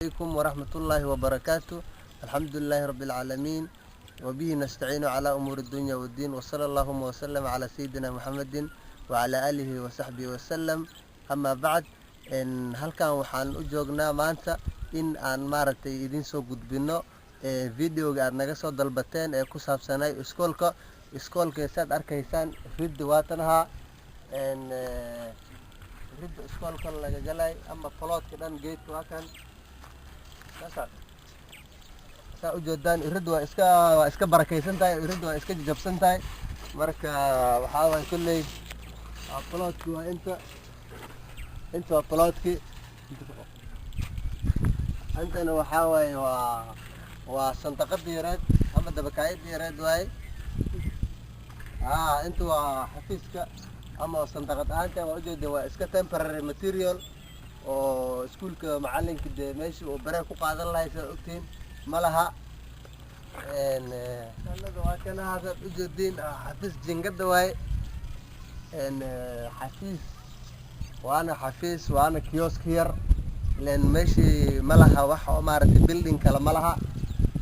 عليكم ورحمة الله وبركاته. الحمد لله رب العالمين وبه نستعين على أمور الدنيا والدين وصلى اللهم وسلم على سيدنا محمد وعلى آله وصحبه وسلم. أما بعد إن halkan waxaan u joognaa maanta in aan maaragtay idin soo gudbino videoga aad naga soo dalbateen ee ku saabsanay iskoolka saad arkaysaan ridda waatanaha ridda iskoolka laga galay ama plootka dhan geedka waa kan saa u jeedaan ridda waa iska barakaysan tahay, ridda waa iska jajabsan tahay. Marka waxaa waay kulley plootka waa inta waa plootkii intana waxaa waaye waa sandaqadii yareed ama dabakaayadii yareed waaye. inta waa xafiiska ama sandaqad ahaanta waa ujeeda waa iska temporary material oo iskuulka macalinka dee meeshii uu bare ku qaadan lahay sidaad ogtihiin ma laha. waa kana hadaad ujeediin xafiis jingada waaye, xafiis waana kiosk yar len meeshii ma laha wax oo maaragtay building kale ma laha.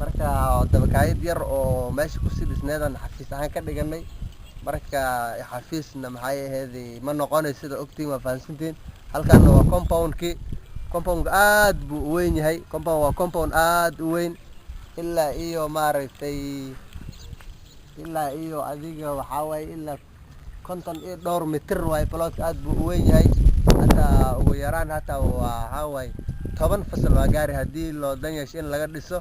marka dabakaayad yar oo meesha kusii dhisneedan xafiis ahaan ka dhiganay. marka xafiisna maxay aheedey ma noqonay sida ogtihiin waa fahansantiin. halkaana waa compoundkii, compoundka aad buu u weyn yahay. waa compound aad u weyn ilaa iyo maaragtay ilaa iyo adiga waxaa waaye ilaa 50 iyo dhowr mitir waaye. plootka aad buu u weyn yahay, hataa ugu yaraan hataa waxaa waaye 10 fasal waa gaari haddii loo dan yeesho in laga dhiso.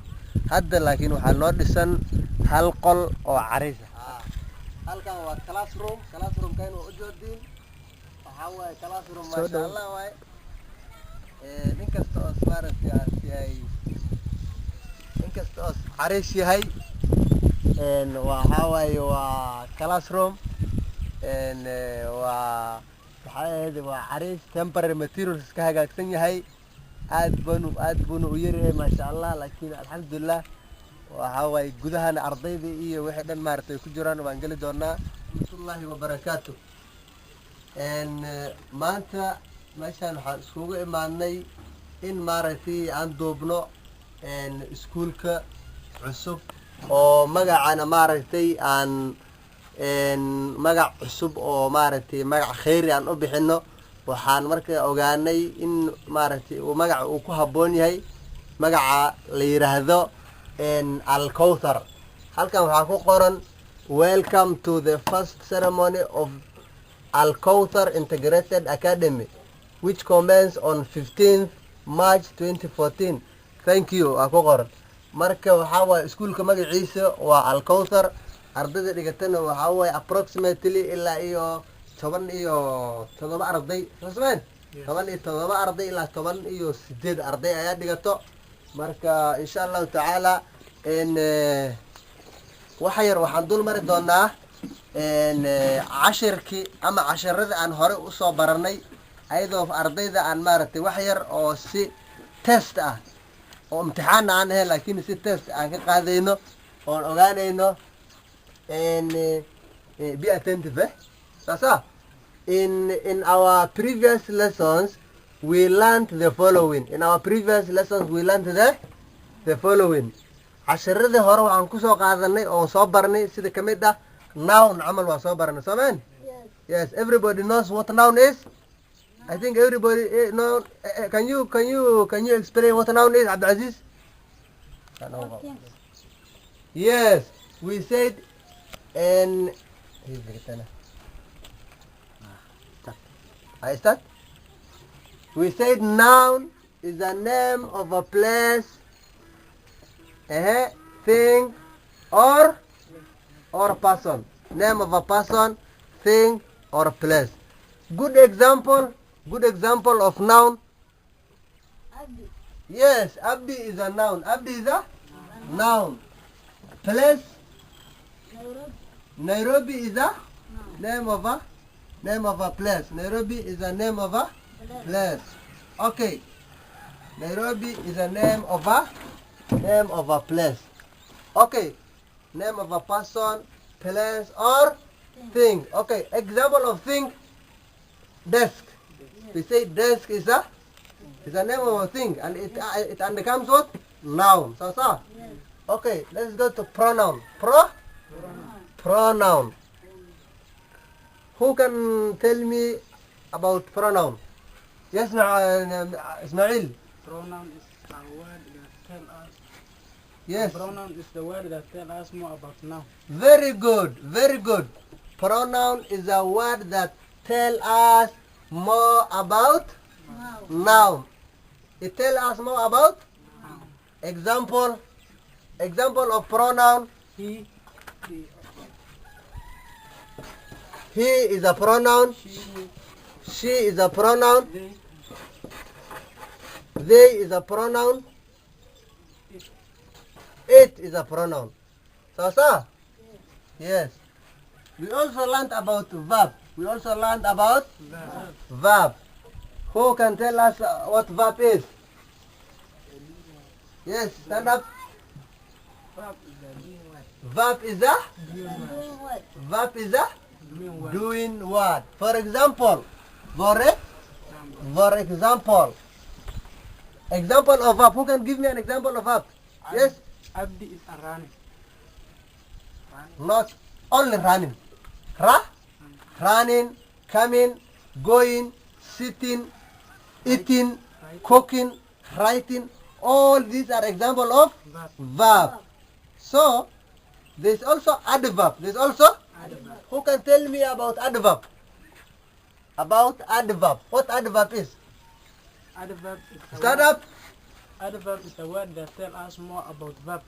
hadda laakiin waxaa noo dhisan hal qol oo cariis ah. halkan waa classroomkan waa ujeediin waxaa waaye classroom maasha Allah waaye. nin kasta oo maaragtay cariis yahay waxaa waaye waa classroom waa cariis temporary materials ka hagaagsan yahay. aad buuna u yaryahay maasha Allah. laakiin alxamdulillah waxaa waaye gudahana ardayda iyo wixii dhan maaragtay ku jiraan waan geli doonaa. rahmatullahi wabarakaatu. maanta meeshaan waxaan iskugu imaadnay in maaragtay aan duubno iskuulka cusub oo magacana maaragtay aan magac cusub oo maaragtay magac khayri aan u bixino. waxaan marka ogaanay in maaragtay magaca uu ku habboon yahay magaca la yiraahdo Al-Kawthar. halkan waxaa ku qoran welcome to the first ceremony of Al-Kawthar Integrated Academy which commenced on 15th March 2014. thank you aa ku qoran. marka waxaa waaye iskuulka magaciisa waa Al-Kawthar. ardayda dhigatana waxaa waaye approximately ilaa iyo 17 arday rasmeen 17 arday ilaa 18 arday ayaa dhigato. marka insha Allah taala waxa yar waxaan dul mari doonaa cashirkii ama casharada aan hore u soo baranay ayadoo ardayda aan maaragtay wax yar oo si test ah oo imtixaan aan ahayn laakiin si test aan ka qaadayno oon ogaanayno be attentive sasa. In our previous lessons we learned the following. The following. casharadii hore waxaan ku soo qaadanay oo soo barnay sida kamid ah noun camal waa soo barnay soomeen. Yes, everybody knows what noun is. I think everybody know. Can you explain what noun is, Abdulaziz? Yes, we said I start. We said noun is the name of a place, thing, or person. Name of a person, thing, or place. Good example of noun. Abdi. Yes, Abdi is a noun. Abdi is a noun. Place. Nairobi is a name of a place. Nairobi is a name of a place. Okay. Nairobi is a name of a place. Okay. Name of a person, place, or thing. Okay. Example of thing. Desk. We say desk is a It's a name of a thing, and it becomes what? Noun. So. Yes. Okay, let's go to pronoun. Pronoun. Who can tell me about pronoun? Yes, Ismail. Pronoun is a word that tell us. Yes. Pronoun is the word that tell us more about noun. Very good. Very good. Pronoun is a word that tell us more about Wow. noun. It tell us more about example. Example of pronoun. He, He is a pronoun. She is a pronoun. they, They is a pronoun. It is a pronoun. So. Yes. We also learned about verb. Verb. Who can tell us what verb is? Yes, stand up. Verb is a Doing what? verb is a doing what? For example, for example. Example of verb. Who can give me an example of verb? Yes, Abdi is a running. not only running. Running, coming, going, sitting, eating, cooking, writing. All these are example of verb. So, there's also adverb. Who can tell me about adverb? What adverb is? Adverb is a Stand word- up. Adverb is a word that tell us more about verb.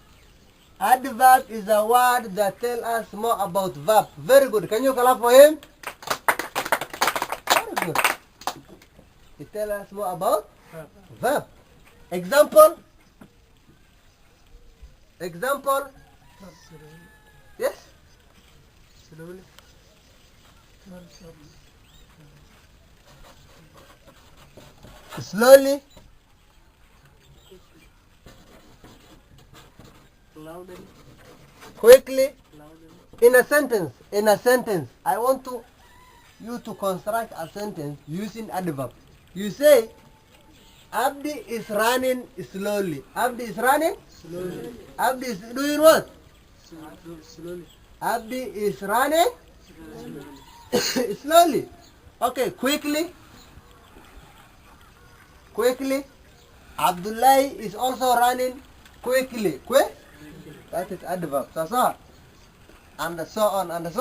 Adverb is a word that tell us more about verb. Very good. Can you clap for him? Very good. It tell us more about verb. Example. Yes. Slowly. Slowly. Loudly. Quickly. Loudly. In a sentence, I want you to construct a sentence using adverb. You say, Abdi is running slowly. Abdi is running? Slowly. Abdi is doing what? Slowly. Abdi is running slowly. Okay, quickly. Abdullah is also running quickly. That is adverb. So. And so on.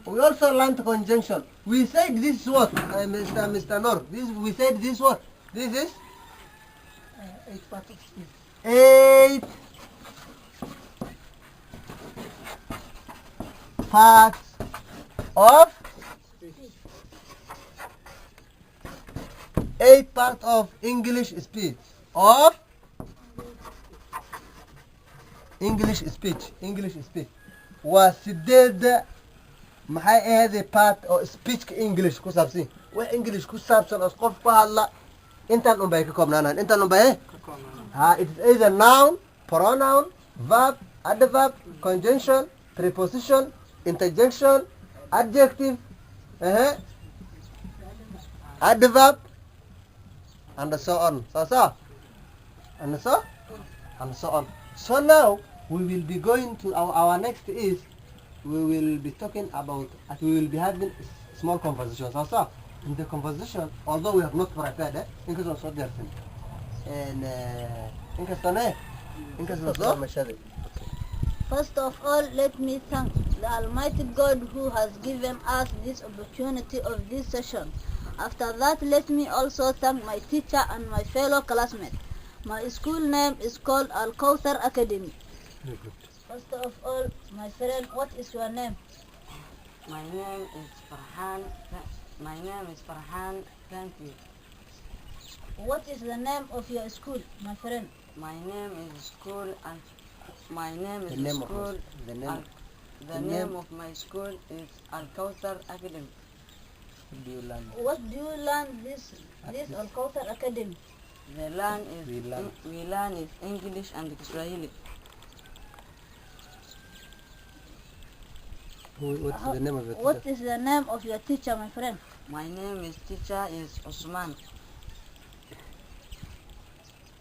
We also learned conjunction. We said this what, Mr. Noor? We said this what? This is 8 parts of speech. 8 parts of 8 parts of English speech. English speech. Waa sideed maxay ahayd part oo speech English ku saabsan wax English ku saabsan oo qof ku hadla intaan un bay ka koobnaanaan it is either noun, pronoun, verb, adverb, conjunction, preposition, interjection, adjective, adverb, and so on. And so on. So now we will be going to our next is we will be talking about we will be having small conversations. So in the conversation, although we have not prepared in case of there and in case of First of all, let me thank the Almighty God who has given us this opportunity of this session. After that, let me also thank my teacher and my fellow classmates. My school name is called Al-Kawthar Academy. First of all, my friend, what is your name? My name is Farhan. Thank you. What is the name of your school, my friend? My name is school and the name of my school is Al-Kawthar Academy. What do you learn this Al-Kawthar Academy? We learn is English and Kiswahili. What's the name of it? What is the name of your teacher, my friend? My name is teacher is Osman.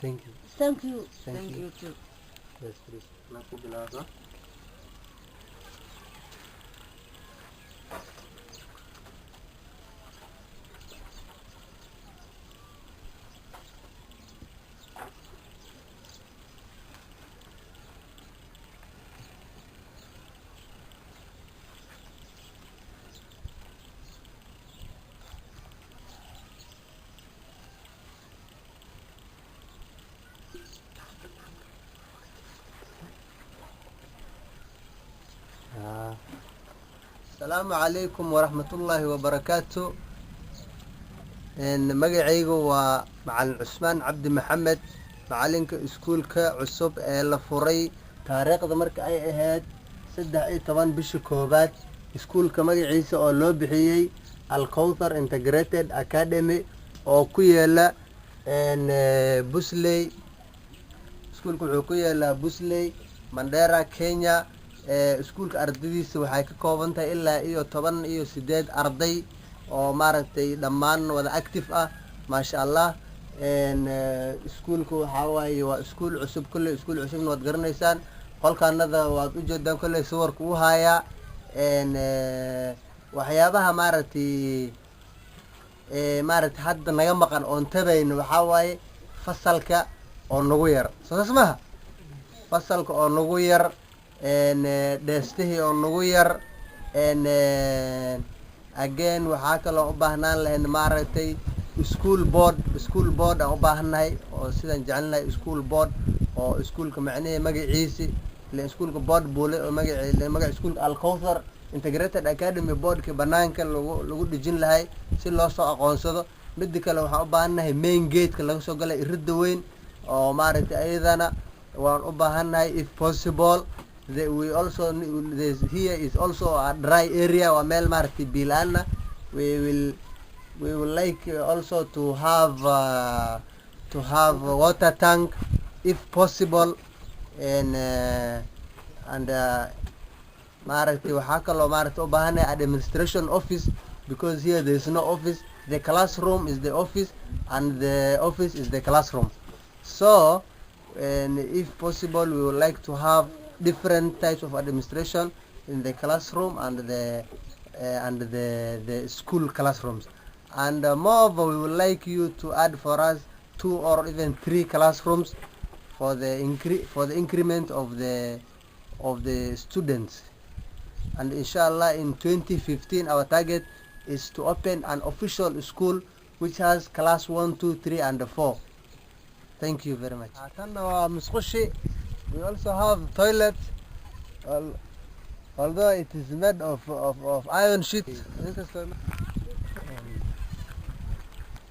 Thank you. Thank you. Thank you too. Yes, please. Naku bilaabno. السلام عليكم ورحمة الله وبركاته. magacaygu waa macalin cusmaan cabdi maxamed, macalinka iskuulka cusub ee la furay taariikhda marka ay ahayd 13 bishii koobaad. iskuulka magaciisa oo loo bixiyey Al-Kawthar Integrated Academy oo ku yaala Busley. iskuulka wuxuu ku yaalaa Busley, Mandera, Kenya. iskuulka ardaydiisa waxay ka kooban tahay ilaa iyo 18 arday oo maaragtay dhammaan wada active ah, maasha Allah. iskuulka waxaa waaye waa iskuul cusub, kulley iskuul cusubna waad garanaysaan. qolkaanada waad u jeedaan kulley sawirka u hayaa. waxyaabaha maaragtay hadda naga maqan oon tabayno waxaa waaye fasalka oo nagu yar, saas maha? fasalka oo nagu yar, dheestihii oo nagu yar. again waxaa kaloo u baahnaan lahayn maaragtay school board aan u baahannahay, oo sidaan jecelnahay school board oo iskuulka macnaheed magaciisi ile iskuulka board buule oo magaca iskuulka Al-Kawthar Integrated Academy boardka banaanka lagu dhijin lahay si loo soo aqoonsado. midda kale waxaan u baahannahay main gate-ka laga soo galay iridda weyn oo maaragtay ayadana waan u baahannahay if possible. We also here is also a dry area waa meel maaragtay biilaana. we will like also to have a water tank if possible. and maaragtay waxaa kaloo maaragtay u baahannahay administration office, because here there is no office. The classroom is the office and the office is the classroom. So and if possible we would like to have different types of administration in the classroom and the school classrooms. And moreover, we would like you to add for us 2 or even 3 classrooms for the increment of the students. And inshallah in 2015 our target is to open an official school which has class 1, 2, 3 and 4. Thank you very much. We also have toilet, although it is made of iron sheet.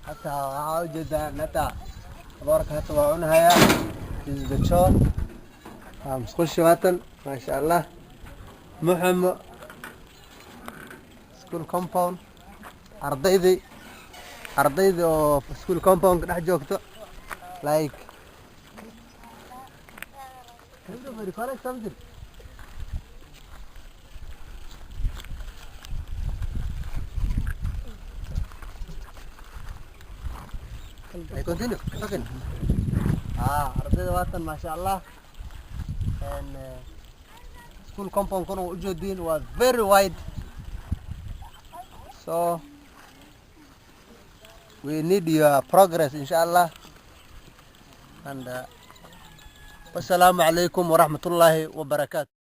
حتى عاوجد نتا تبارك حتى وعنها. This is the chore. مسخش وطن ما شاء الله. محمد school compound. أرضيدي أو school compound كده جوكتو like. Everybody collect something. Continue. Okay. ardayda waatan maasha Allah. and school compound kuna ujeedin waa very wide, so we need your progress inshallah. and wassalamu alaikum warahmatullahi wabarakatuh.